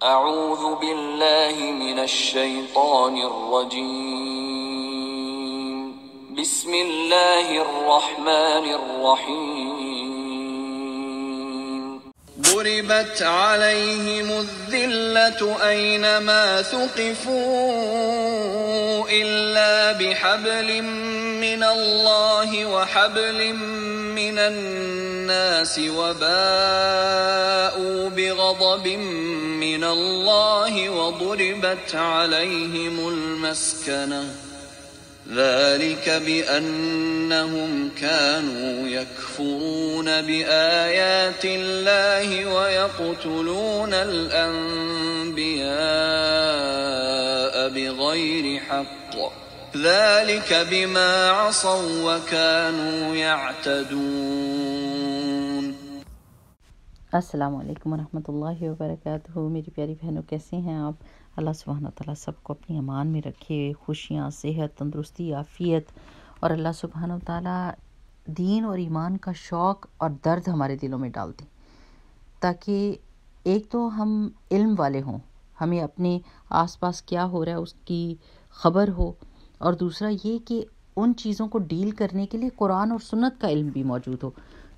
اعوذ باللہ من الشیطان الرجیم بسم اللہ الرحمن الرحیم ضربت علیہم الذلة اینما ثقفوا الا بحبل من اللہ وحبل من الناس وباءوا بغضب من اللہ وضربت علیہم المسکنہ ذلك بأنهم كانوا يكفرون بآيات الله ويقتلون الأنبياء بغير حق ذلك بما عصوا وكانوا يعتدون۔ السلام علیکم ورحمۃ اللہ وبرکاتہ۔ میری پیاری بہنوں، کیسے ہیں آپ؟ اللہ سبحانہ تعالیٰ سب کو اپنی امان میں رکھے، خوشیاں، صحت، تندرستی، عافیت، اور اللہ سبحانہ تعالیٰ دین اور ایمان کا شوق اور درد ہمارے دلوں میں ڈال دیں، تاکہ ایک تو ہم علم والے ہوں، ہمیں اپنے آس پاس کیا ہو رہا ہے اس کی خبر ہو، اور دوسرا یہ کہ ان چیزوں کو ڈیل کرنے کے لیے قرآن اور سنت کا علم بھی موجود ہو،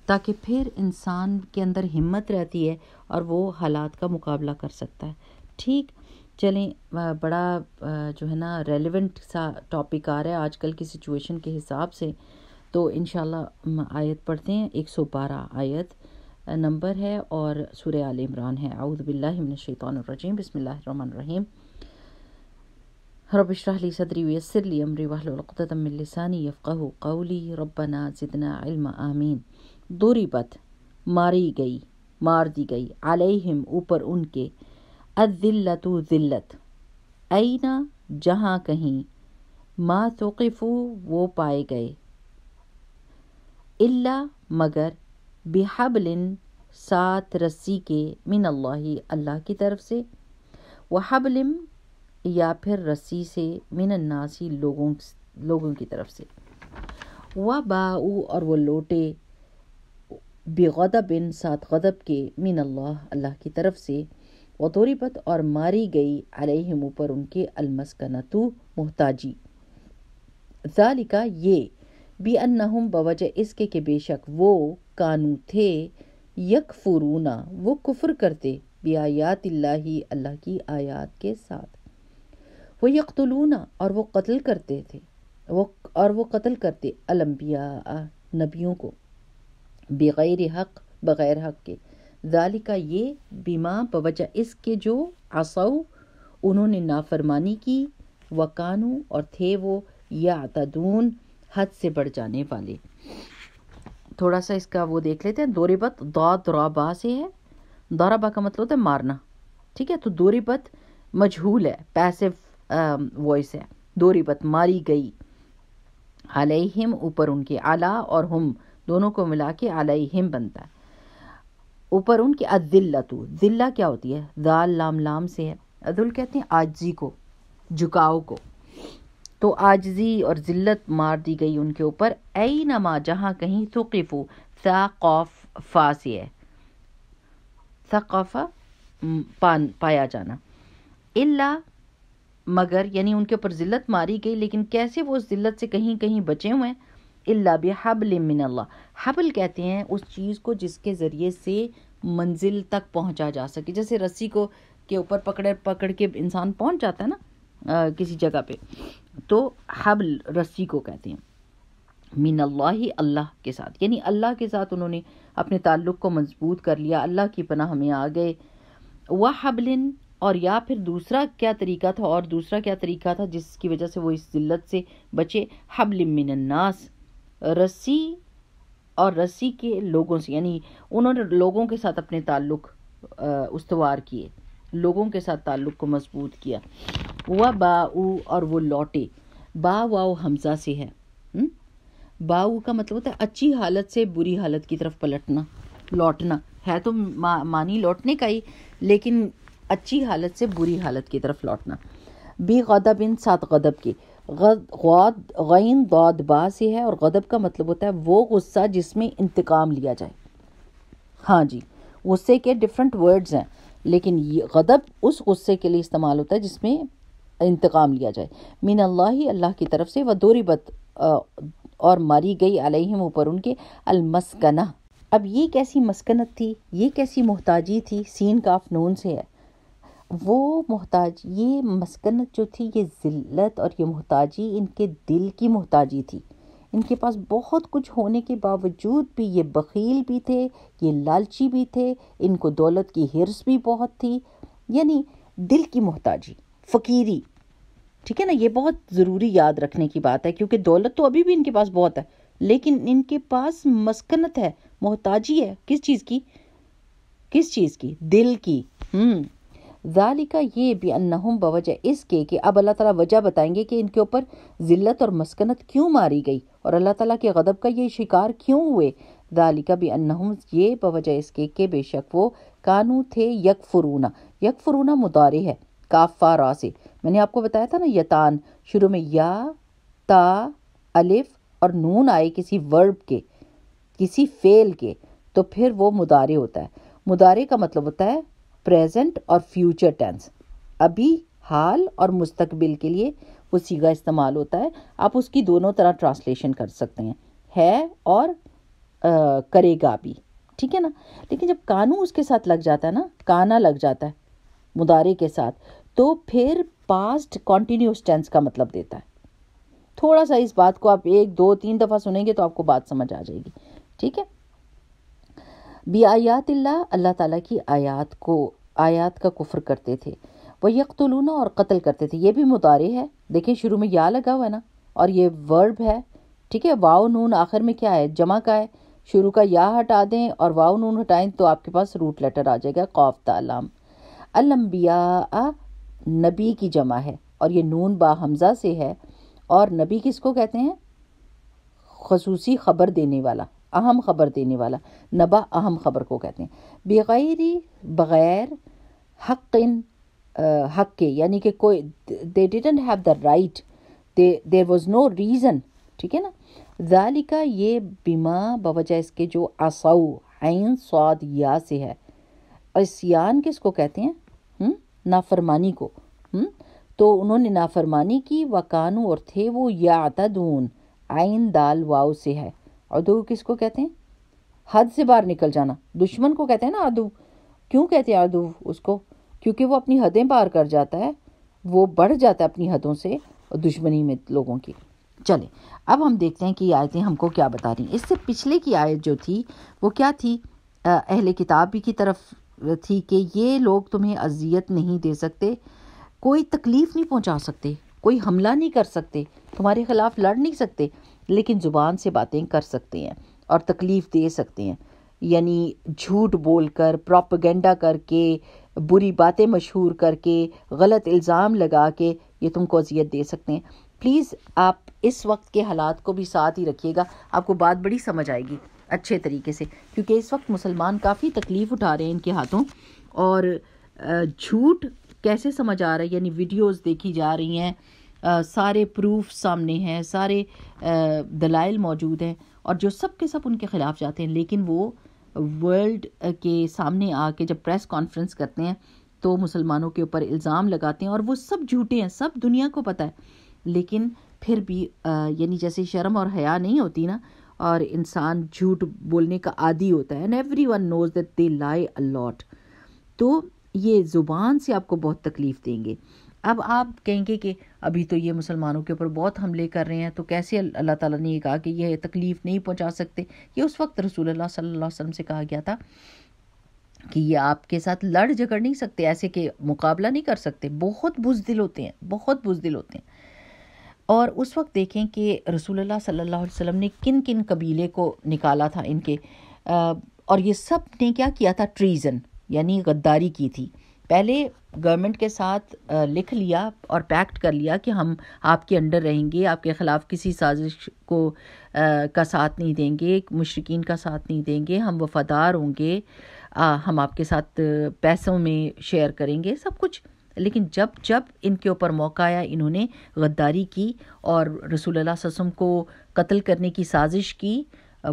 تاکہ پھر انسان کے اندر ہمت رہتی ہے اور وہ حالات کا مقابلہ کر سکتا ہے۔ ٹھیک، چلیں، بڑا جو ہے نا ریلیونٹ سا ٹاپک آ رہا ہے آج کل کی سچویشن کے حساب سے، تو انشاءاللہ آیت پڑھتے ہیں۔ 112 آیت نمبر ہے اور سورہ آل عمران ہے۔ اعوذ باللہ من الشیطان الرجیم، بسم اللہ الرحمن الرحیم۔ رب اشرح لی صدری ویسر لی امری واحلل عقدۃ من لسانی یفقہوا قولی ربنا زدنا علما آمین۔ ضربت ماری گئی، مار دی گئی، علیہم اوپر ان کے، الذلۃ ذلت، اینا جہاں کہیں، ما ثقفوا وہ پائے گئے، الا مگر، بحبل ساتھ رسی کے، من اللہ اللہ کی طرف سے، وحبل یا پھر رسی سے، من الناس لوگوں کی طرف سے، وباؤ اور وہ لوٹے، بغضب ساتھ غضب کے، من اللہ اللہ کی طرف سے، وضربت اور ماری گئی، علیہم اوپر ان کے، المسکنۃ محتاجی، ذالک یہ، بأنہم بوجہ اس کے کہ بے شک وہ، کانو تھے، یکفرون وہ کفر کرتے، بآیات اللہ اللہ کی آیات کے ساتھ، ویقتلون اور وہ قتل کرتے تھے، وہ قتل کرتے، الانبیاء نبیوں کو، بغیر حق بغیر حق کے، ذالکہ یہ، بما بوجہ اس کے جو، عصوا انہوں نے نافرمانی کی، وکانو اور تھے وہ، یعتدون حد سے بڑھ جانے والے۔ تھوڑا سا اس کا وہ دیکھ لیتے ہیں۔ ضربت ضاد رابا سے ہے، ضربہ کا مطلب ہوتا ہے مارنا، ٹھیک ہے، تو ضربت مجہول ہے، پیسو وائس ہے، ضربت ماری گئی، علیہم اوپر ان کے، علی اور ہم دونوں کو ملا کے علیہم بنتا ہے، اوپر ان کے، الذلۃ ذلہ کیا ہوتی ہے، ذال لام لام سے ہے، ذل کہتے ہیں عاجزی کو، جھکاؤ کو، تو عاجزی اور ذلت مار دی گئی ان کے اوپر، اینما جہاں کہیں، ثقفوا ثا قاف فا سے ہے، ثقف پایا جانا، الا مگر، یعنی ان کے اوپر ذلت ماری گئی، لیکن کیسے وہ اس ذلت سے کہیں کہیں بچے ہوئے ہیں، الا بحبل من اللہ، حبل کہتے ہیں اس چیز کو جس کے ذریعے سے منزل تک پہنچا جا سکے، جیسے رسی کو کے اوپر پکڑ کے انسان پہنچ جاتا ہے نا کسی جگہ پہ، تو حبل رسی کو کہتے ہیں، من اللہ اللہ کے ساتھ، یعنی اللہ کے ساتھ انہوں نے اپنے تعلق کو مضبوط کر لیا، اللہ کی پناہ میں آ گئے، وحبل اور یا پھر دوسرا کیا طریقہ تھا جس کی وجہ سے وہ اس ذلت سے بچے، حبل من الناس رسی، اور رسی کے لوگوں سے، یعنی انہوں نے لوگوں کے ساتھ اپنے تعلق استوار کیے، لوگوں کے ساتھ تعلق کو مضبوط کیا، وباؤ اور وہ لوٹے، با واو حمزہ سے ہے، باؤ کا مطلب ہوتا ہے اچھی حالت سے بری حالت کی طرف پلٹنا، لوٹنا ہے تو معنی لوٹنے کا ہی، لیکن اچھی حالت سے بری حالت کی طرف لوٹنا، بغضب ساتھ غضب کے، غین ضاد با سے ہے، اور غضب کا مطلب ہوتا ہے وہ غصہ جس میں انتقام لیا جائے۔ ہاں جی، غصے کے ڈیفرنٹ ورڈز ہیں، لیکن یہ غضب اس غصے کے لیے استعمال ہوتا ہے جس میں انتقام لیا جائے. من اللہ، اللہ کی طرف سے، وضربت اور ماری گئی علیہم اوپر ان کے المسکنہ. اب یہ کیسی مسکنت تھی، یہ کیسی محتاجی تھی، سین کاف نون سے ہے. وہ محتاج، یہ مسکنت جو تھی، یہ ذلت اور یہ محتاجی ان کے دل کی محتاجی تھی. ان کے پاس بہت کچھ ہونے کے باوجود بھی یہ بخیل بھی تھے، یہ لالچی بھی تھے، ان کو دولت کی ہرس بھی بہت تھی. یعنی دل کی محتاجی، فقیری. ٹھیک ہے نا، یہ بہت ضروری یاد رکھنے کی بات ہے، کیونکہ دولت تو ابھی بھی ان کے پاس بہت ہے، لیکن ان کے پاس مسکنت ہے، محتاجی ہے. کس چیز کی؟ کس چیز کی؟ دل کی. ذالک، یہ بانہم، بوجہ اس کے کہ اب اللہ تعالیٰ وجہ بتائیں گے کہ ان کے اوپر ذلت اور مسکنت کیوں ماری گئی اور اللہ تعالیٰ کے غضب کا یہ شکار کیوں ہوئے. ذالک بانہم، یہ بوجہ اس کے کہ بے شک وہ کانو تھے یکفرون. یکفرون مضارع ہے، کاف فا را سے. میں نے آپ کو بتایا تھا نا، یتان، شروع میں یا، تا، الف اور نون آئے کسی ورب کے، کسی فعل کے، تو پھر وہ مضارع ہوتا ہے. مضارع کا مطلب ہوتا ہے پریزنٹ اور فیوچر ٹینس. ابھی، حال اور مستقبل کے لیے وہ صیغہ استعمال ہوتا ہے. آپ اس کی دونوں طرح ٹرانسلیشن کر سکتے ہیں، ہے اور کرے گا بھی. ٹھیک ہے نا. لیکن جب کانو اس کے ساتھ لگ جاتا ہے نا، کانا لگ جاتا ہے مضارع کے ساتھ، تو پھر پاسٹ کنٹینیوس ٹینس کا مطلب دیتا ہے. تھوڑا سا اس بات کو آپ 1 2 3 دفعہ سنیں گے تو آپ کو بات سمجھ آ جائے گی. ٹھیک ہے. بآیات اللہ، اللہ تعالیٰ کی آیات کا کفر کرتے تھے. وَيَقْتُلُونَ، اور قتل کرتے تھے. یہ بھی مضارع ہے، دیکھیں شروع میں یا لگا ہوا ہے نا، اور یہ ورب ہے. ٹھیک ہے. واو نون آخر میں کیا ہے؟ جمع کا ہے. شروع کا یا ہٹا دیں اور واو نون ہٹائیں تو آپ کے پاس روٹ لیٹر آ جائے گا، قاف تا لام. الانبیاء، نبی کی جمع ہے، اور یہ نون با حمزہ سے ہے. اور نبی کس کو کہتے ہیں؟ خصوصی خبر دینے والا، اہم خبر دینے والا. نبا اہم خبر کو کہتے ہیں. بغیر حق، حق کے، یعنی کہ کوئی they didn't have the right, there was no reason. ٹھیک ہے نا. ذالک، یہ بما، بوجہ اس کے جو عصو، عین صاد یا سے ہے. عصیان کس کو کہتے ہیں؟ نافرمانی کو. تو انہوں نے نافرمانی کی. وکانو، اور تھے وہ، یعتدون، عین دال واو سے ہے. عدو کس کو کہتے ہیں؟ حد سے باہر نکل جانا. دشمن کو کہتے ہیں نا عدو. کیوں کہتے ہیں عدو اس کو؟ کیونکہ وہ اپنی حدیں پار کر جاتا ہے، وہ بڑھ جاتا ہے اپنی حدوں سے دشمنی میں لوگوں کی. چلیں اب ہم دیکھتے ہیں کہ یہ آیتیں ہم کو کیا بتا رہی ہیں. اس سے پچھلے کی آیت جو تھی وہ کیا تھی؟ اہل کتاب بھی کی طرف تھی کہ یہ لوگ تمہیں اذیت نہیں دے سکتے، کوئی تکلیف نہیں پہنچا سکتے، کوئی حملہ نہیں کر سکتے، تمہارے خلاف لڑ نہیں سکتے، لیکن زبان سے باتیں کر سکتے ہیں اور تکلیف دے سکتے ہیں. یعنی جھوٹ بول کر، پروپیگنڈا کر کے، بری باتیں مشہور کر کے، غلط الزام لگا کے یہ تم کو اذیت دے سکتے ہیں. پلیز آپ اس وقت کے حالات کو بھی ساتھ ہی رکھیے گا، آپ کو بات بڑی سمجھ آئے گی اچھے طریقے سے، کیونکہ اس وقت مسلمان کافی تکلیف اٹھا رہے ہیں ان کے ہاتھوں. اور جھوٹ کیسے سمجھ آ رہا ہے؟ یعنی ویڈیوز دیکھی جا رہی ہیں، سارے پروف سامنے ہیں، سارے دلائل موجود ہیں، اور جو سب کے سب ان کے خلاف جاتے ہیں. لیکن وہ ورلڈ کے سامنے آ کے جب پریس کانفرنس کرتے ہیں تو مسلمانوں کے اوپر الزام لگاتے ہیں، اور وہ سب جھوٹے ہیں، سب دنیا کو پتہ ہے. لیکن پھر بھی یعنی جیسے شرم اور حیا نہیں ہوتی نا، اور انسان جھوٹ بولنے کا عادی ہوتا ہے. and everyone knows that they lie a lot. تو یہ زبان سے آپ کو بہت تکلیف دیں گے. اب آپ کہیں گے کہ ابھی تو یہ مسلمانوں کے اوپر بہت حملے کر رہے ہیں، تو کیسے اللہ تعالیٰ نے یہ کہا کہ یہ تکلیف نہیں پہنچا سکتے؟ یہ اس وقت رسول اللہ صلی اللہ علیہ وسلم سے کہا گیا تھا کہ یہ آپ کے ساتھ لڑ جھگڑ نہیں سکتے، ایسے کہ مقابلہ نہیں کر سکتے، بہت بزدل ہوتے ہیں، بہت بزدل ہوتے ہیں. اور اس وقت دیکھیں کہ رسول اللہ صلی اللہ علیہ وسلم نے کن کن قبیلے کو نکالا تھا ان کے، اور یہ سب نے کیا کیا تھا؟ ٹریزن، یعنی غداری کی تھی. پہلے گورنمنٹ کے ساتھ لکھ لیا اور پیکٹ کر لیا کہ ہم آپ کے انڈر رہیں گے، آپ کے خلاف کسی سازش کو کا ساتھ نہیں دیں گے، مشرکین کا ساتھ نہیں دیں گے، ہم وفادار ہوں گے، ہم آپ کے ساتھ پیسوں میں شیئر کریں گے، سب کچھ. لیکن جب ان کے اوپر موقع آیا، انہوں نے غداری کی اور رسول اللہ صلی اللہ علیہ وسلم کو قتل کرنے کی سازش کی،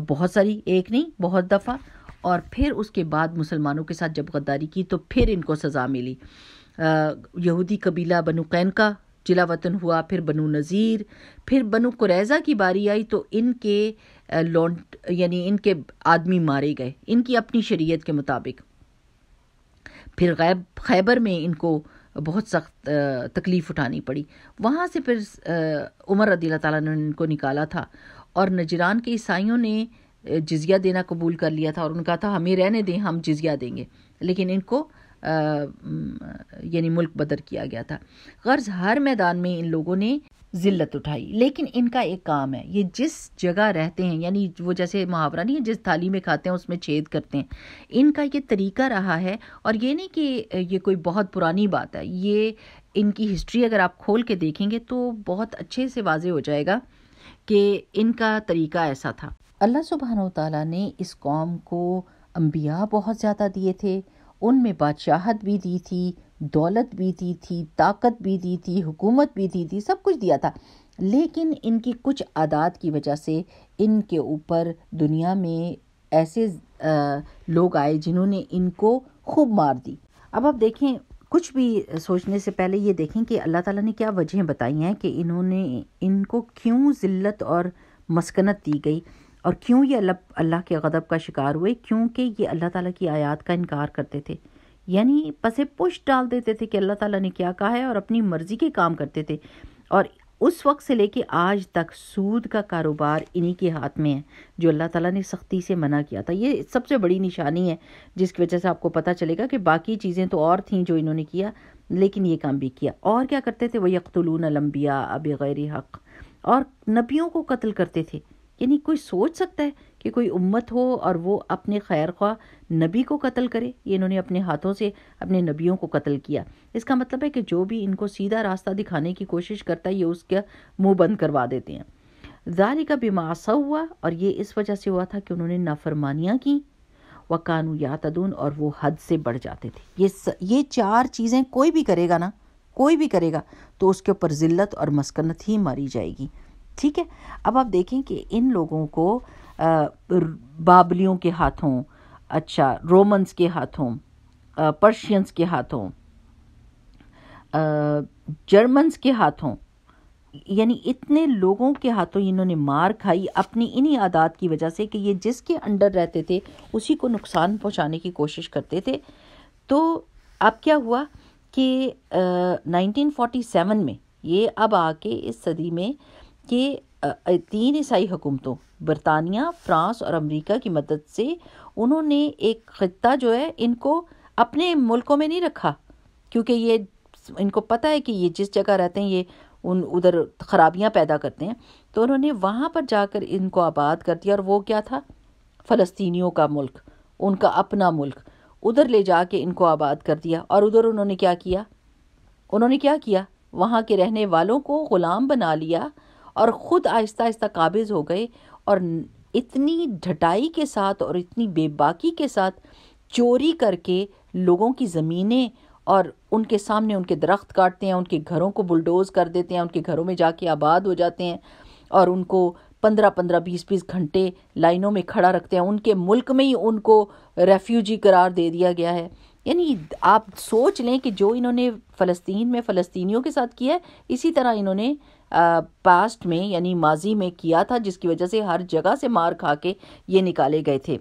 بہت ساری، ایک نہیں بہت دفعہ. اور پھر اس کے بعد مسلمانوں کے ساتھ جب غداری کی تو پھر ان کو سزا ملی. یہودی قبیلہ بنو قینقاع جلا وطن ہوا، پھر بنو نذیر، پھر بنو قریظہ کی باری آئی تو ان کے یعنی ان کے آدمی مارے گئے ان کی اپنی شریعت کے مطابق. پھر خیبر میں ان کو بہت سخت تکلیف اٹھانی پڑی. وہاں سے پھر عمر رضی اللہ تعالیٰ نے ان کو نکالا تھا، اور نجران کے عیسائیوں نے جزیہ دینا قبول کر لیا تھا، اور ان کا تھا ہمیں رہنے دیں، ہم جزیہ دیں گے، لیکن ان کو یعنی ملک بدر کیا گیا تھا. غرض ہر میدان میں ان لوگوں نے ذلت اٹھائی. لیکن ان کا ایک کام ہے، یہ جس جگہ رہتے ہیں، یعنی وہ جیسے محاورہ نہیں ہے جس تھالی میں کھاتے ہیں اس میں چھید کرتے ہیں، ان کا یہ طریقہ رہا ہے. اور یہ نہیں کہ یہ کوئی بہت پرانی بات ہے، یہ ان کی ہسٹری اگر آپ کھول کے دیکھیں گے تو بہت اچھے سے واضح ہو جائے گا کہ ان کا طریقہ ایسا تھا. اللہ سبحانہ و تعالیٰ نے اس قوم کو انبیاء بہت زیادہ دیے تھے، ان میں بادشاہت بھی دی تھی، دولت بھی دی تھی، طاقت بھی دی تھی، حکومت بھی دی تھی، سب کچھ دیا تھا. لیکن ان کی کچھ عادات کی وجہ سے ان کے اوپر دنیا میں ایسے لوگ آئے جنہوں نے ان کو خوب مار دی. اب آپ دیکھیں، کچھ بھی سوچنے سے پہلے یہ دیکھیں کہ اللہ تعالیٰ نے کیا وجہیں بتائی ہیں کہ انہوں نے ان کو کیوں ذلت اور مسکنت دی گئی، اور کیوں یہ اللہ کے غضب کا شکار ہوئے. کیونکہ یہ اللہ تعالیٰ کی آیات کا انکار کرتے تھے، یعنی پسے پشت ڈال دیتے تھے کہ اللہ تعالیٰ نے کیا کہا ہے، اور اپنی مرضی کے کام کرتے تھے. اور اس وقت سے لے کے آج تک سود کا کاروبار انہی کے ہاتھ میں ہے، جو اللہ تعالیٰ نے سختی سے منع کیا تھا. یہ سب سے بڑی نشانی ہے جس کی وجہ سے آپ کو پتہ چلے گا کہ باقی چیزیں تو اور تھیں جو انہوں نے کیا، لیکن یہ کام بھی کیا. اور کیا کرتے تھے؟ وَيَقْتُلُونَ الْأَنْبِيَاءَ بِغَيْرِ حق، اور نبیوں کو قتل کرتے تھے. یعنی کوئی سوچ سکتا ہے کہ کوئی امت ہو اور وہ اپنے خیر خواہ نبی کو قتل کرے؟ یہ انہوں نے اپنے ہاتھوں سے اپنے نبیوں کو قتل کیا. اس کا مطلب ہے کہ جو بھی ان کو سیدھا راستہ دکھانے کی کوشش کرتا ہے یہ اس کا منہ بند کروا دیتے ہیں. ذالک بما عصوا، اور یہ اس وجہ سے ہوا تھا کہ انہوں نے نافرمانیاں کی، وکانوا یعتدون، اور وہ حد سے بڑھ جاتے تھے. یہ چار چیزیں کوئی بھی کرے گا نا، کوئی بھی کرے گا تو اس کے اوپر ذلت اور مسکنت ہی ماری جائے گی. ٹھیک ہے. اب آپ دیکھیں کہ ان لوگوں کو بابلیوں کے ہاتھوں، اچھا رومنز کے ہاتھوں، پرشینز کے ہاتھوں، جرمنز کے ہاتھوں، یعنی اتنے لوگوں کے ہاتھوں انہوں نے مار کھائی اپنی انہی عادات کی وجہ سے کہ یہ جس کے انڈر رہتے تھے اسی کو نقصان پہنچانے کی کوشش کرتے تھے. تو اب کیا ہوا کہ 1947 میں یہ اب آ کے اس صدی میں کہ 3 عیسائی حکومتوں برطانیہ، فرانس اور امریکہ کی مدد سے انہوں نے ایک خطہ جو ہے ان کو اپنے ملکوں میں نہیں رکھا، کیونکہ یہ ان کو پتہ ہے کہ یہ جس جگہ رہتے ہیں یہ ادھر خرابیاں پیدا کرتے ہیں. تو انہوں نے وہاں پر جا کر ان کو آباد کر دیا، اور وہ کیا تھا؟ فلسطینیوں کا ملک، ان کا اپنا ملک. ادھر لے جا کے ان کو آباد کر دیا. اور ادھر انہوں نے کیا کیا؟ وہاں کے رہنے والوں کو غلام بنا لیا اور خود آہستہ آہستہ قابض ہو گئے، اور اتنی ڈھٹائی کے ساتھ اور اتنی بے باکی کے ساتھ چوری کر کے لوگوں کی زمینیں اور ان کے سامنے ان کے درخت کاٹتے ہیں، ان کے گھروں کو بلڈوز کر دیتے ہیں، ان کے گھروں میں جا کے آباد ہو جاتے ہیں، اور ان کو 15-15 20-20 گھنٹے لائنوں میں کھڑا رکھتے ہیں. ان کے ملک میں ہی ان کو ریفیوجی قرار دے دیا گیا ہے. یعنی آپ سوچ لیں کہ جو انہوں نے فلسطین میں فلسطینیوں کے ساتھ کیا ہے، اسی طرح انہوں نے پاسٹ میں یعنی ماضی میں کیا تھا، جس کی وجہ سے ہر جگہ سے مار کھا کے یہ نکالے گئے تھے.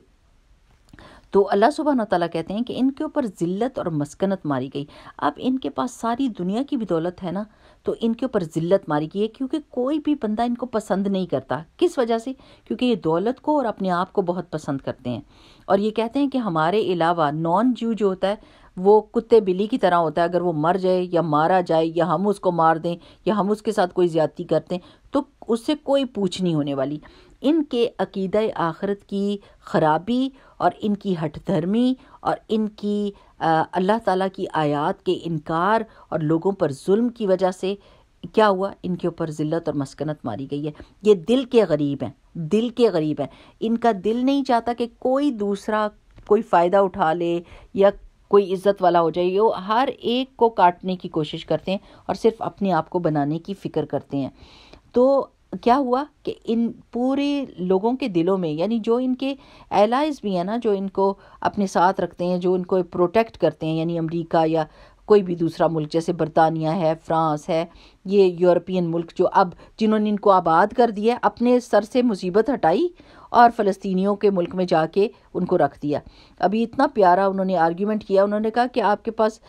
تو اللہ سبحانہ وتعالیٰ کہتے ہیں کہ ان کے اوپر ذلت اور مسکنت ماری گئی. اب ان کے پاس ساری دنیا کی بھی دولت ہے نا، تو ان کے اوپر ذلت ماری گئی ہے، کیونکہ کوئی بھی بندہ ان کو پسند نہیں کرتا. کس وجہ سے؟ کیونکہ یہ دولت کو اور اپنے آپ کو بہت پسند کرتے ہیں، اور یہ کہتے ہیں کہ ہمارے علاوہ نان جو ہوتا ہے وہ کتے بلی کی طرح ہوتا ہے. اگر وہ مر جائے یا مارا جائے یا ہم اس کو مار دیں یا ہم اس کے ساتھ کوئی زیادتی کرتے ہیں تو اس سے کوئی پوچھ نہیں ہونے والی. ان کے عقیدہ آخرت کی خرابی اور ان کی ہٹ دھرمی اور ان کی اللہ تعالیٰ کی آیات کے انکار اور لوگوں پر ظلم کی وجہ سے کیا ہوا؟ ان کے اوپر ذلت اور مسکنت ماری گئی ہے. یہ دل کے غریب ہیں. ان کا دل نہیں چاہتا کہ کوئی دوسرا کوئی فائدہ اٹھا لے یا کوئی عزت والا ہو جائے. وہ ہر ایک کو کاٹنے کی کوشش کرتے ہیں اور صرف اپنے آپ کو بنانے کی فکر کرتے ہیں. تو کیا ہوا کہ ان پورے لوگوں کے دلوں میں، یعنی جو ان کے ایلائز بھی ہیں نا، جو ان کو اپنے ساتھ رکھتے ہیں، جو ان کو پروٹیکٹ کرتے ہیں، یعنی امریکہ یا کوئی بھی دوسرا ملک جیسے برطانیہ ہے، فرانس ہے، یہ یورپین ملک جو اب جنہوں نے ان کو آباد کر دیا، اپنے سر سے مصیبت ہٹائی اور فلسطینیوں کے ملک میں جا کے ان کو رکھ دیا۔ ابھی اتنا پیارا انہوں نے آرگیومنٹ کیا، انہوں نے کہا کہ آپ کے پاس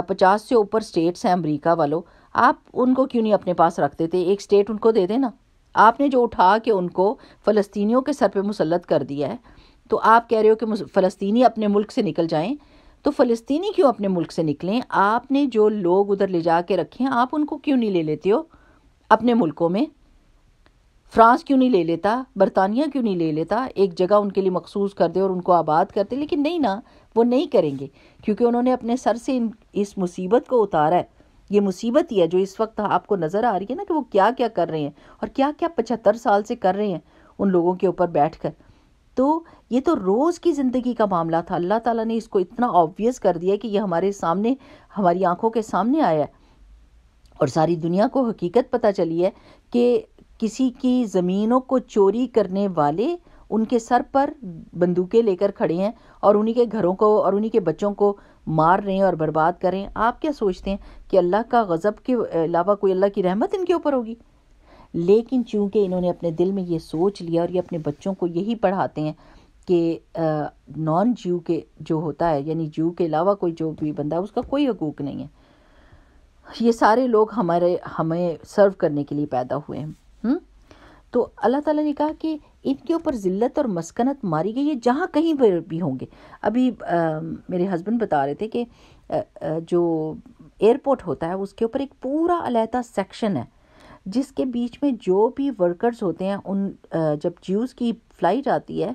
50 سے اوپر سٹیٹس ہیں امریکہ والوں، آپ ان کو کیوں نہیں اپنے پاس رکھتے تھے؟ ایک سٹیٹ ان کو دے دینا۔ آپ نے جو اٹھا کے ان کو فلسطینیوں کے سر پہ مسلط کر دیا ہے، تو آپ کہہ رہے ہو کہ فلسطینی اپنے ملک سے نکل جائیں، تو فلسطینی کیوں اپنے ملک سے نکلیں؟ آپ نے جو لوگ ادھر لے جا کے رکھے ہیں، آپ ان کو کیوں نہیں لے لیتے ہو اپنے ملکوں میں؟ فرانس کیوں نہیں لے لیتا؟ برطانیہ کیوں نہیں لے لیتا؟ ایک جگہ ان کے لیے مخصوص کر دے اور ان کو آباد کرتے۔ لیکن نہیں نا، وہ نہیں کریں گے، کیونکہ انہوں نے اپنے سر سے اس مصیبت کو اتارا ہے۔ یہ مصیبت ہی ہے جو اس وقت آپ کو نظر آ رہی ہے نا، کہ وہ کیا کیا کر رہے ہیں اور کیا کیا 75 سال سے کر رہے ہیں ان لوگوں کے اوپر بیٹھ کر۔ تو یہ تو روز کی زندگی کا معاملہ تھا، اللہ تعالیٰ نے اس کو اتنا آبویس کر دیا کہ یہ ہمارے سامنے، ہماری آنکھوں کے سامنے آیا ہے، اور ساری دنیا کو حقیقت پتہ چلی ہے کہ کسی کی زمینوں کو چوری کرنے والے ان کے سر پر بندوقیں لے کر کھڑے ہیں اور انہی کے گھروں کو اور انہی کے بچوں کو مار رہے ہیں اور برباد کر رہے ہیں۔ آپ کیا سوچتے ہیں کہ اللہ کا غضب کے علاوہ کوئی اللہ کی رحمت ان کے اوپر ہوگی؟ لیکن چونکہ انہوں نے اپنے دل میں یہ سوچ لیا، اور یہ اپنے بچوں کو یہی پڑھاتے ہیں کہ نان جیو کے جو ہوتا ہے، یعنی جیو کے علاوہ کوئی جو بھی بندہ ہے اس کا کوئی حقوق نہیں ہے، یہ سارے لوگ ہمیں سرو کرنے کے لیے پیدا ہوئے ہیں۔ تو اللہ تعالیٰ نے کہا کہ ان کے اوپر ذلت اور مسکنت ماری گئی ہے جہاں کہیں پر بھی ہوں گے۔ ابھی میرے ہسبینڈ بتا رہے تھے کہ جو ایئرپورٹ ہوتا ہے اس کے اوپر ایک پورا علیحدہ سیکشن ہے جس کے بیچ میں جو بھی ورکرز ہوتے ہیں، ان جب جیوز کی فلائٹ آتی ہے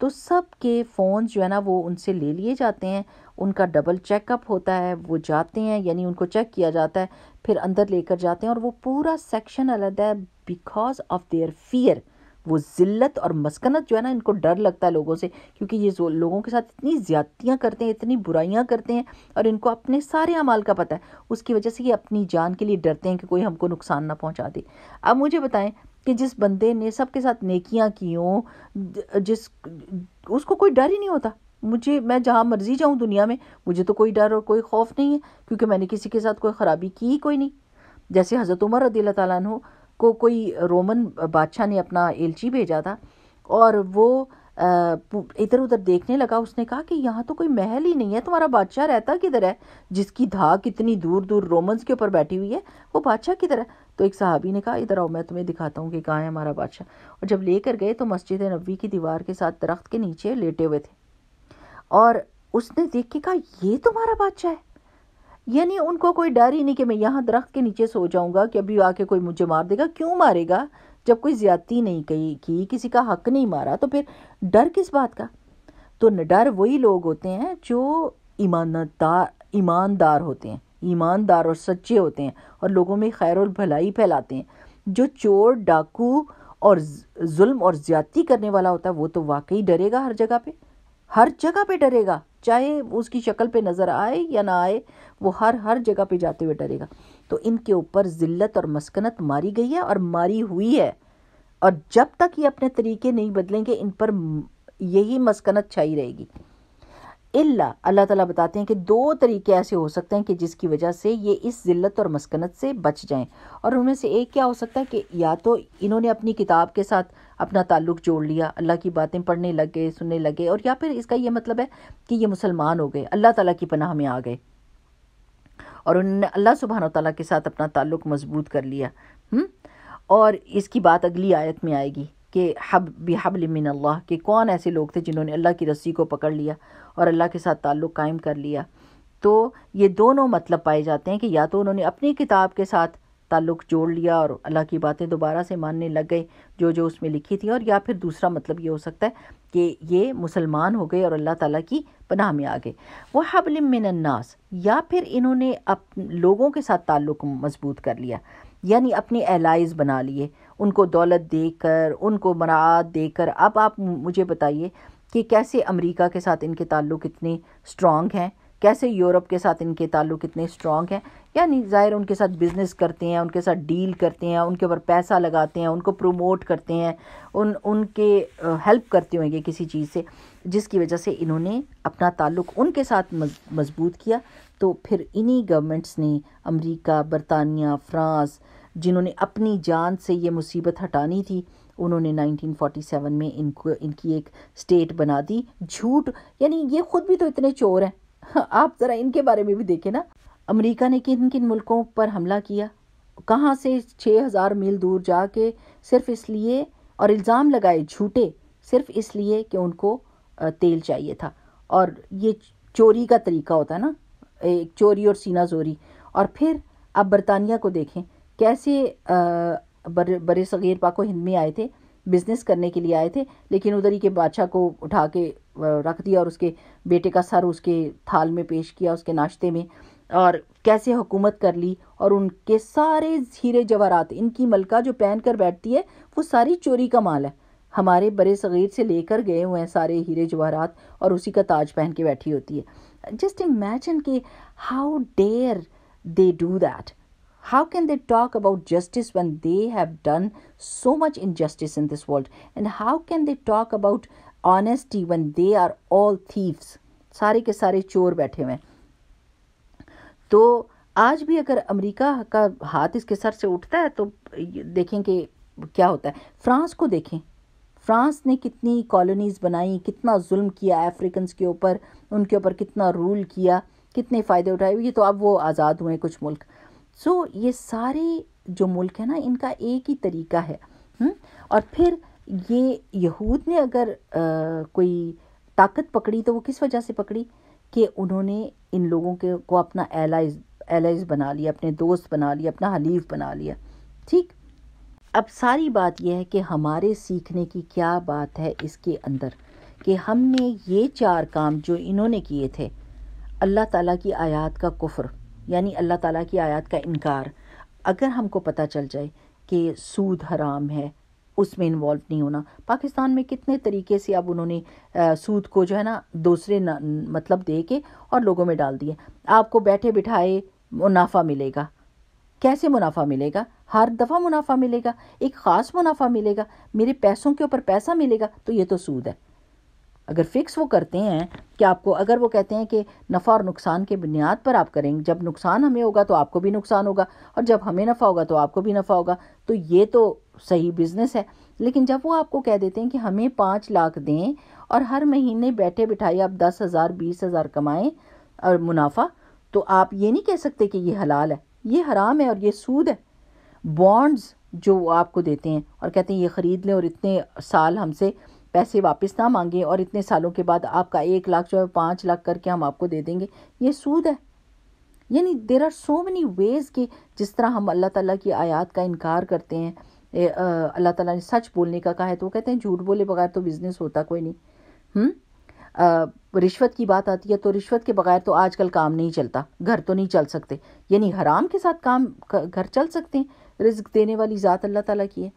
تو سب کے فونز جو ہے نا وہ ان سے لے لیے جاتے ہیں، ان کا ڈبل چیک اپ ہوتا ہے، وہ جاتے ہیں، یعنی ان کو چیک کیا جاتا ہے، پھر اندر لے کر جاتے ہیں، اور وہ پورا سیکشن علیحدہ ہے بیکاز آف دیئر فیئر۔ وہ ذلت اور مسکنت جو ہے نا، ان کو ڈر لگتا ہے لوگوں سے، کیونکہ یہ لوگوں کے ساتھ اتنی زیادتیاں کرتے ہیں، اتنی برائیاں کرتے ہیں، اور ان کو اپنے سارے اعمال کا پتہ ہے، اس کی وجہ سے یہ اپنی جان کے لیے ڈرتے ہیں کہ کوئی ہم کو نقصان نہ پہنچا دے۔ اب مجھے بتائیں کہ جس بندے نے سب کے ساتھ نیکیاں کی ہوں، اس کو کوئی ڈر ہی نہیں ہوتا۔ میں جہاں مرضی جاؤں دنیا میں، مجھے تو کوئی ڈر اور کوئی خوف نہیں ہے، کیونکہ میں نے کسی کے ساتھ کوئی خرابی کی ہی کوئی نہیں۔ جیسے حضرت عمر رضی اللہ تعالیٰ عنہ کو کوئی رومن بادشاہ نے اپنا ایلچی بھیجا تھا، اور وہ ادھر ادھر دیکھنے لگا، اس نے کہا کہ یہاں تو کوئی محل ہی نہیں ہے، تمہارا بادشاہ رہتا کدھر ہے؟ جس کی دھاک اتنی دور دور رومنز کے اوپر بیٹھی ہوئی ہے، وہ بادشاہ کدھر ہے؟ تو ایک صحابی نے کہا ادھر آؤ، میں تمہیں دکھاتا ہوں کہ کہاں ہے ہمارا بادشاہ۔ اور جب لے کر گئے تو مسجد نبوی کی دیوار کے ساتھ درخت کے نیچے لیٹے ہوئے تھے، اور اس نے دیکھ کے کہا یہ تمہارا بادشاہ ہے؟ یعنی ان کو کوئی ڈر ہی نہیں کہ میں یہاں درخت کے نیچے سو جاؤں گا کہ ابھی آ کے کوئی مجھے مار دے گا۔ کیوں مارے گا؟ جب کوئی زیادتی نہیں کی، کسی کا حق نہیں مارا، تو پھر ڈر کس بات کا؟ تو ڈر وہی لوگ ہوتے ہیں جو ایماندار ہوتے ہیں، ایماندار اور سچے ہوتے ہیں، اور لوگوں میں خیر اور بھلائی پھیلاتے ہیں۔ جو چور، ڈاکو اور ظلم اور زیادتی کرنے والا ہوتا ہے، وہ تو واقعی ڈرے گا، ہر جگہ پہ ڈرے گا، چاہے اس کی شکل پہ نظر آئے یا نہ آئے، وہ ہر جگہ پہ جاتے ہوئے ڈرے گا۔ تو ان کے اوپر ذلت اور مسکنت ماری گئی ہے اور ماری ہوئی ہے، اور جب تک یہ اپنے طریقے نہیں بدلیں گے ان پر یہی مسکنت چھائی رہے گی۔ اللہ تعالیٰ بتاتے ہیں کہ 2 طریقے ایسے ہو سکتے ہیں کہ جس کی وجہ سے یہ اس ذلت اور مسکنت سے بچ جائیں، اور ان میں سے ایک کیا ہو سکتا ہے کہ یا تو انہوں نے اپنی کتاب کے ساتھ اپنا تعلق جوڑ لیا، اللہ کی باتیں پڑھنے لگ گئے، سننے لگے، اور یا پھر اس کا یہ مطلب ہے کہ یہ مسلمان ہو گئے، اللہ تعالیٰ کی پناہ میں آ گئے، اور انہوں نے اللہ سبحانہ و تعالیٰ کے ساتھ اپنا تعلق مضبوط کر لیا۔ اور اس کی بات اگلی آیت میں آئے گی کہ بحبل من اللہ، کہ کون ایسے لوگ تھے جنہوں نے اللہ کی رسی کو پکڑ لیا اور اللہ کے ساتھ تعلق قائم کر لیا۔ تو یہ دونوں مطلب پائے جاتے ہیں کہ یا تو انہوں نے اپنی کتاب کے ساتھ تعلق جوڑ لیا اور اللہ کی باتیں دوبارہ سے ماننے لگ گئے جو اس میں لکھی تھی، اور یا پھر دوسرا مطلب یہ ہو سکتا ہے کہ یہ مسلمان ہو گئے اور اللہ تعالیٰ کی پناہ میں آ گئے۔ وَحَبْلٍ مِّنَ النَّاسِ، یا پھر انہوں نے لوگوں کے ساتھ تعلق مضبوط کر لیا، یعنی اپنے ایلائز بنا لیے، ان کو دولت دے کر، ان کو مراعات دے کر۔ اب آپ مجھے بتائیے کہ کیسے امریکہ کے ساتھ ان کے تعلق اتنے سٹرونگ ہیں کیسے یورپ کے ساتھ ان کے تعلق اتنے اسٹرانگ ہیں. یعنی ظاہر ان کے ساتھ بزنس کرتے ہیں, ان کے ساتھ ڈیل کرتے ہیں, ان کے اوپر پیسہ لگاتے ہیں, ان کو پروموٹ کرتے ہیں, ان کے ہیلپ کرتے ہوئیں گے کسی چیز سے, جس کی وجہ سے انہوں نے اپنا تعلق ان کے ساتھ مضبوط کیا. تو پھر انہی گورنمنٹس نے, امریکہ, برطانیہ, فرانس, جنہوں نے اپنی جان سے یہ مصیبت ہٹانی تھی, انہوں نے 1947 میں ان کی ایک اسٹیٹ بنا دی. جھوٹ, یعنی یہ خود بھی تو اتنے چور ہیں. آپ ذرا ان کے بارے میں بھی دیکھیں نا, امریکہ نے کن کن ملکوں پر حملہ کیا, کہاں سے 6000 میل دور جا کے, صرف اس لیے, اور الزام لگائے جھوٹے, صرف اس لیے کہ ان کو تیل چاہیے تھا. اور یہ چوری کا طریقہ ہوتا ہے نا, ایک چوری اور سینہ زوری. اور پھر آپ برطانیہ کو دیکھیں, کیسے برے صغیر پاک و ہند میں آئے تھے, بزنس کرنے کے لیے آئے تھے, لیکن ادھر ہی کے بادشاہ کو اٹھا کے رکھ دیا اور اس کے بیٹے کا سر اس کے تھال میں پیش کیا, اس کے ناشتے میں, اور کیسے حکومت کر لی. اور ان کے سارے ہیرے جواہرات, ان کی ملکہ جو پہن کر بیٹھتی ہے وہ ساری چوری کا مال ہے. ہمارے برے صغیر سے لے کر گئے ہوئے ہیں سارے ہیرے جواہرات, اور اسی کا تاج پہن کے بیٹھی ہوتی ہے. جسٹ امیجن کہ how dare they do that. How can they talk about justice when they have done so much injustice in this world? And how can they talk about honesty when they are all thieves? سارے کے سارے چور بیٹھے ہوئے ہیں. تو آج بھی اگر امریکہ کا ہاتھ اس کے سر سے اٹھتا ہے تو دیکھیں کہ کیا ہوتا ہے. فرانس کو دیکھیں, فرانس نے کتنی کالونیز بنائیں, کتنا ظلم کیا افریقنس کے اوپر, ان کے اوپر کتنا رول کیا, کتنے فائدے اٹھائے. یہ تو اب وہ آزاد ہوئے کچھ ملک. سو یہ سارے جو ملک ہیں نا, ان کا ایک ہی طریقہ ہے. اور پھر یہ یہود نے اگر کوئی طاقت پکڑی تو وہ کس وجہ سے پکڑی, کہ انہوں نے ان لوگوں کو اپنا ایلائز بنا لیا, اپنے دوست بنا لیا, اپنا حلیف بنا لیا. ٹھیک, اب ساری بات یہ ہے کہ ہمارے سیکھنے کی کیا بات ہے اس کے اندر, کہ ہم نے یہ 4 کام جو انہوں نے کیے تھے, اللہ تعالیٰ کی آیات کا کفر, یعنی اللہ تعالیٰ کی آیات کا انکار, اگر ہم کو پتہ چل جائے کہ سود حرام ہے, اس میں انوالو نہیں ہونا. پاکستان میں کتنے طریقے سے اب انہوں نے سود کو جو ہے نا دوسرے مطلب دے کے اور لوگوں میں ڈال دیے. آپ کو بیٹھے بٹھائے منافع ملے گا. کیسے منافع ملے گا؟ ہر دفعہ منافع ملے گا, ایک خاص منافع ملے گا, میرے پیسوں کے اوپر پیسہ ملے گا, تو یہ تو سود ہے. اگر فکس وہ کرتے ہیں کہ آپ کو, اگر وہ کہتے ہیں کہ نفع اور نقصان کے بنیاد پر آپ کریں, جب نقصان ہمیں ہوگا تو آپ کو بھی نقصان ہوگا, اور جب ہمیں نفع ہوگا تو آپ کو بھی نفع ہوگا, تو یہ تو صحیح بزنس ہے. لیکن جب وہ آپ کو کہہ دیتے ہیں کہ ہمیں 5 لاکھ دیں اور ہر مہینے بیٹھے بٹھائے آپ 10,000 20,000 کمائیں اور منافع, تو آپ یہ نہیں کہہ سکتے کہ یہ حلال ہے, یہ حرام ہے اور یہ سود ہے. بانڈز جو آپ کو دیتے ہیں اور کہتے ہیں یہ خرید لیں اور اتنے سال ہم سے پیسے واپس نہ مانگیں, اور اتنے سالوں کے بعد آپ کا 1 لاکھ جو ہے 5 لاکھ کر کے ہم آپ کو دے دیں گے, یہ سود ہے. یعنی there are so many ways کہ جس طرح ہم اللہ تعالیٰ کی آیات کا انکار کرتے ہیں. اللہ تعالیٰ نے سچ بولنے کا کہا ہے تو وہ کہتے ہیں جھوٹ بولے بغیر تو بزنس ہوتا کوئی نہیں. رشوت کی بات آتی ہے تو رشوت کے بغیر تو آج کل کام نہیں چلتا, گھر تو نہیں چل سکتے. یعنی حرام کے ساتھ کام گھر چل سکتے ہیں, رزق دینے والی ذات اللہ تعالیٰ کی ہے.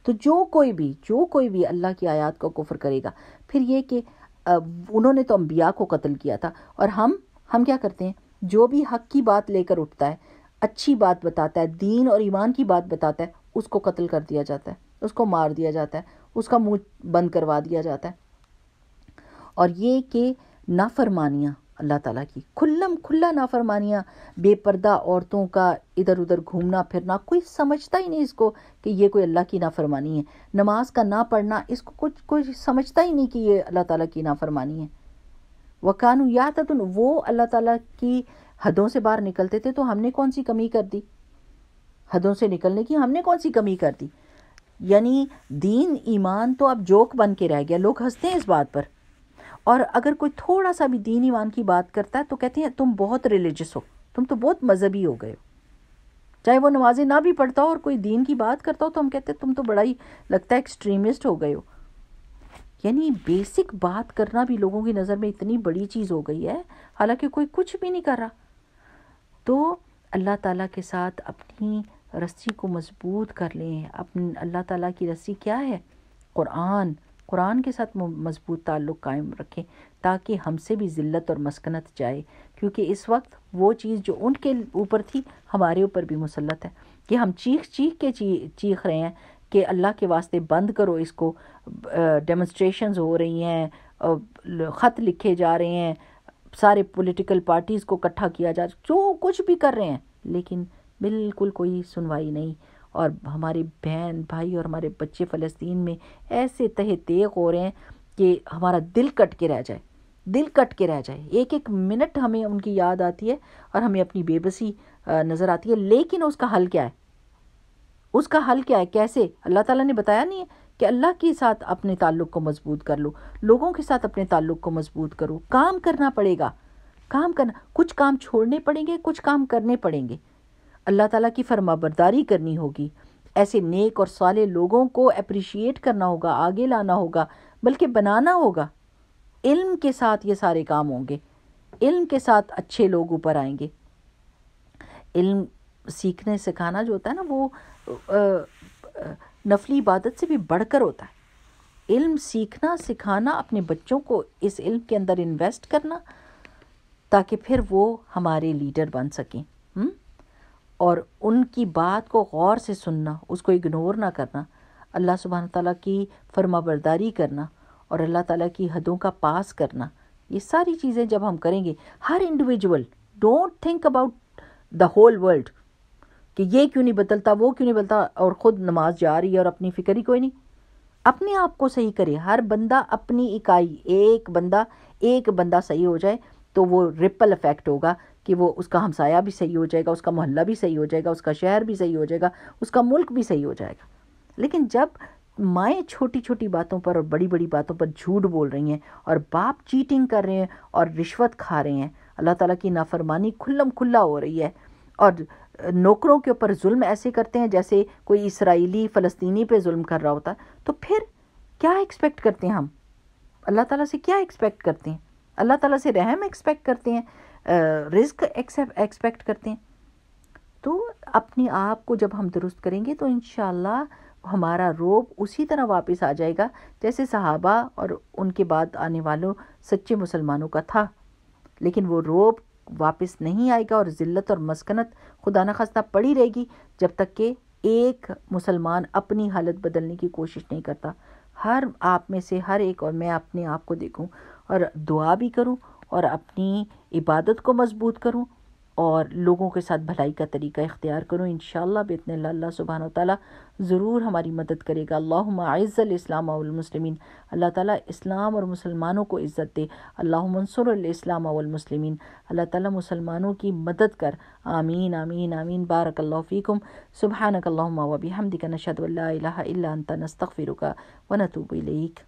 تو جو کوئی بھی اللہ کی آیات کو کفر کرے گا. پھر یہ کہ انہوں نے تو انبیاء کو قتل کیا تھا, اور ہم کیا کرتے ہیں, جو بھی حق کی بات لے کر اٹھتا ہے, اچھی بات بتاتا ہے, دین اور ایمان کی بات بتاتا ہے, اس کو قتل کر دیا جاتا ہے, اس کو مار دیا جاتا ہے, اس کا منہ بند کروا دیا جاتا ہے. اور یہ کہ نافرمانیاں اللہ تعالیٰ کی, کھلا نافرمانیاں, بے پردہ عورتوں کا ادھر ادھر گھومنا پھرنا, کوئی سمجھتا ہی نہیں اس کو کہ یہ کوئی اللہ کی نافرمانی ہے. نماز کا نہ پڑھنا, اس کو کوئی سمجھتا ہی نہیں کہ یہ اللہ تعالیٰ کی نافرمانی ہے. وَكَانُوا يَعْتَدُونَ, وہ اللہ تعالیٰ کی حدوں سے باہر نکلتے تھے, تو ہم نے کون سی کمی کر دی؟ حدوں سے نکلنے کی ہم نے کون سی کمی کر دی؟ یعنی دین ایمان تو اب جوک بن کے رہ گیا, لوگ ہنستے ہیں اس بات پر. اور اگر کوئی تھوڑا سا بھی دین ایمان کی بات کرتا ہے تو کہتے ہیں تم بہت ریلیجس ہو, تم تو بہت مذہبی ہو گئے ہو. چاہے وہ نمازیں نہ بھی پڑھتا ہو اور کوئی دین کی بات کرتا ہو تو ہم کہتے ہیں تم تو بڑا ہی لگتا ہے ایکسٹریمسٹ ہو گئے ہو. یعنی بیسک بات کرنا بھی لوگوں کی نظر میں اتنی بڑی چیز ہو گئی ہے, حالانکہ کوئی کچھ بھی نہیں کر رہا. تو اللہ تعالیٰ کے ساتھ اپنی رسی کو مضبوط کر لیں. اللہ تعالیٰ کی رسی کیا ہے؟ قرآن, قرآن کے ساتھ مضبوط تعلق قائم رکھیں تاکہ ہم سے بھی ذلت اور مسکنت جائے، کیونکہ اس وقت وہ چیز جو ان کے اوپر تھی ہمارے اوپر بھی مسلط ہے کہ ہم چیخ کے چیخ رہے ہیں کہ اللہ کے واسطے بند کرو اس کو، ڈیمونسٹریشنز ہو رہی ہیں، خط لکھے جا رہے ہیں، سارے پولیٹیکل پارٹیز کو اکٹھا کیا جا، جو کچھ بھی کر رہے ہیں، لیکن بالکل کوئی سنوائی نہیں۔ اور ہمارے بہن بھائی اور ہمارے بچے فلسطین میں ایسے تہہ تیغ ہو رہے ہیں کہ ہمارا دل کٹ کے رہ جائے، دل کٹ کے رہ جائے، ایک ایک منٹ ہمیں ان کی یاد آتی ہے اور ہمیں اپنی بے بسی نظر آتی ہے۔ لیکن اس کا حل کیا ہے؟ اس کا حل کیا ہے؟ کیسے؟ اللہ تعالیٰ نے بتایا نہیں ہے کہ اللہ کے ساتھ اپنے تعلق کو مضبوط کر لو، لوگوں کے ساتھ اپنے تعلق کو مضبوط کرو، کام کرنا پڑے گا، کام کرنا، کچھ کام چھوڑنے پڑیں گے، کچھ کام کرنے پڑیں گے، اللہ تعالیٰ کی فرما برداری کرنی ہوگی، ایسے نیک اور صالح لوگوں کو اپریشیٹ کرنا ہوگا، آگے لانا ہوگا، بلکہ بنانا ہوگا۔ علم کے ساتھ یہ سارے کام ہوں گے، علم کے ساتھ اچھے لوگ اوپر آئیں گے۔ علم سیکھنے سکھانا جو ہوتا ہے نا، وہ نفلی عبادت سے بھی بڑھ کر ہوتا ہے۔ علم سیکھنا سکھانا، اپنے بچوں کو اس علم کے اندر انویسٹ کرنا تاکہ پھر وہ ہمارے لیڈر بن سکیں، اور ان کی بات کو غور سے سننا، اس کو اگنور نہ کرنا، اللہ سبحانہ تعالیٰ کی فرما برداری کرنا اور اللہ تعالیٰ کی حدوں کا پاس کرنا، یہ ساری چیزیں جب ہم کریں گے، ہر individual, don't think about the whole world کہ یہ کیوں نہیں بدلتا، وہ کیوں نہیں بدلتا، اور خود نماز جا رہی ہے اور اپنی فکر ہی کوئی نہیں۔ اپنے آپ کو صحیح کرے، ہر بندہ اپنی اکائی، ایک بندہ صحیح ہو جائے تو وہ ریپل افیکٹ ہوگا کہ وہ اس کا ہمسایہ بھی صحیح ہو جائے گا، اس کا محلہ بھی صحیح ہو جائے گا، اس کا شہر بھی صحیح ہو جائے گا، اس کا ملک بھی صحیح ہو جائے گا۔ لیکن جب مائیں چھوٹی چھوٹی باتوں پر اور بڑی بڑی باتوں پر جھوٹ بول رہی ہیں، اور باپ چیٹنگ کر رہے ہیں اور رشوت کھا رہے ہیں، اللہ تعالیٰ کی نافرمانی کھلم کھلا ہو رہی ہے، اور نوکروں کے اوپر ظلم ایسے کرتے ہیں جیسے کوئی اسرائیلی فلسطینی پہ ظلم کر رہا ہوتا ہے، تو پھر کیا ایکسپیکٹ کرتے ہیں ہم؟ اللہ تعالیٰ سے کیا ایکسپیکٹ کرتے ہیں؟ اللہ تعالیٰ سے رحم ایکسپیکٹ کرتے ہیں، رزق ایکسپیکٹ کرتے ہیں؟ تو اپنے آپ کو جب ہم درست کریں گے تو انشاءاللہ ہمارا روب اسی طرح واپس آ جائے گا جیسے صحابہ اور ان کے بعد آنے والوں سچے مسلمانوں کا تھا۔ لیکن وہ روب واپس نہیں آئے گا، اور ذلت اور مسکنت خدا نخواستہ پڑی رہے گی جب تک کہ ایک مسلمان اپنی حالت بدلنے کی کوشش نہیں کرتا۔ ہر آپ میں سے ہر ایک، اور میں اپنے آپ کو دیکھوں اور دعا بھی کروں اور اپنی عبادت کو مضبوط کروں اور لوگوں کے ساتھ بھلائی کا طریقہ اختیار کروں، انشاءاللہ باذن اللہ اللہ سبحانہ و تعالیٰ ضرور ہماری مدد کرے گا۔ اللہم اعز الاسلام والمسلمین، اللہ تعالیٰ اسلام اور مسلمانوں کو عزت دے۔ اللہم انصر الاسلام والمسلمین، اللہ تعالیٰ مسلمانوں کی مدد کر۔ آمین آمین آمین۔ بارک اللہ فیکم، سبحانک اللہم و بحمدک، نشہد ان لا الہ الا انت، نستغفرک و نتوب الیک۔